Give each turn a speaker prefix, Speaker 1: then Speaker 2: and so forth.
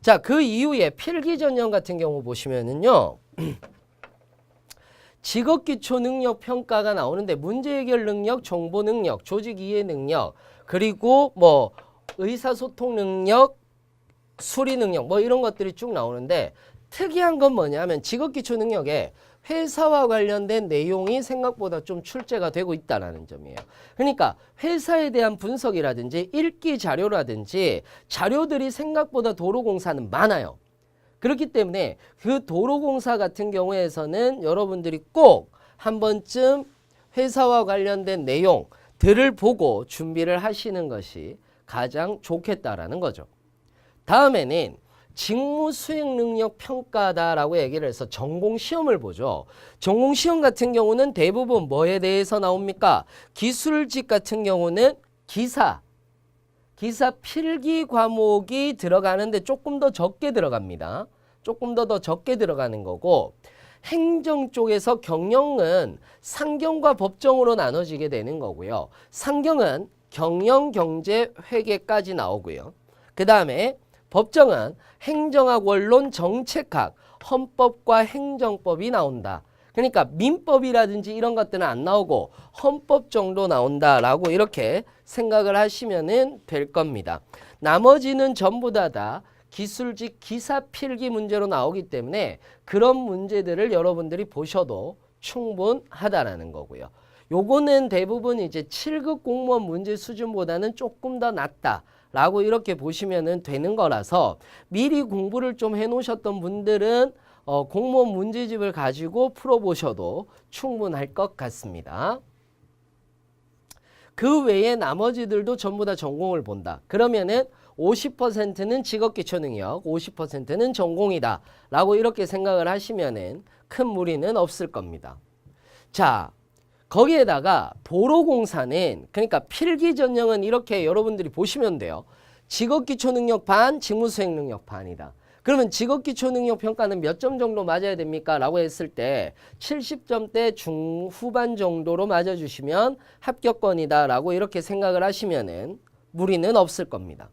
Speaker 1: 자, 그 이후에 필기전형 같은 경우 보시면은요. 직업기초능력평가가 나오는데 문제해결 능력, 정보 능력, 조직 이해 능력, 그리고 뭐 의사소통 능력, 수리 능력 뭐 이런 것들이 쭉 나오는데 특이한 건 뭐냐면 직업기초능력에 회사와 관련된 내용이 생각보다 좀 출제가 되고 있다는 점이에요. 그러니까 회사에 대한 분석이라든지 읽기 자료라든지 자료들이 생각보다 도로공사는 많아요. 그렇기 때문에 그 도로공사 같은 경우에서는 여러분들이 꼭 한 번쯤 회사와 관련된 내용들을 보고 준비를 하시는 것이 가장 좋겠다라는 거죠. 다음에는 직무수행능력 평가다라고 얘기를 해서 전공시험을 보죠. 전공시험 같은 경우는 대부분 뭐에 대해서 나옵니까? 기술직 같은 경우는 기사 필기 과목이 들어가는데 조금 더 적게 들어갑니다. 조금 더 적게 들어가는 거고 행정 쪽에서 경영은 상경과 법정으로 나눠지게 되는 거고요. 상경은 경영, 경제, 회계까지 나오고요. 그 다음에 법정은 행정학, 원론, 정책학, 헌법과 행정법이 나온다. 그러니까 민법이라든지 이런 것들은 안 나오고 헌법 정도 나온다라고 이렇게 생각을 하시면 될 겁니다. 나머지는 전부 다 기술직 기사 필기 문제로 나오기 때문에 그런 문제들을 여러분들이 보셔도 충분하다라는 거고요. 요거는 대부분 이제 7급 공무원 문제 수준보다는 조금 더 낮다라고 이렇게 보시면 되는 거라서 미리 공부를 좀 해놓으셨던 분들은 공무원 문제집을 가지고 풀어보셔도 충분할 것 같습니다. 그 외에 나머지들도 전부 다 전공을 본다. 그러면은 50%는 직업기초능력, 50%는 전공이다 라고 이렇게 생각을 하시면은 큰 무리는 없을 겁니다. 자, 거기에다가 도로공사는 그러니까 필기전형은 이렇게 여러분들이 보시면 돼요. 직업기초능력 반, 직무수행능력 반이다. 그러면 직업기초능력 평가는 몇 점 정도 맞아야 됩니까? 라고 했을 때 70점대 중후반 정도로 맞아주시면 합격권이다 라고 이렇게 생각을 하시면은 무리는 없을 겁니다.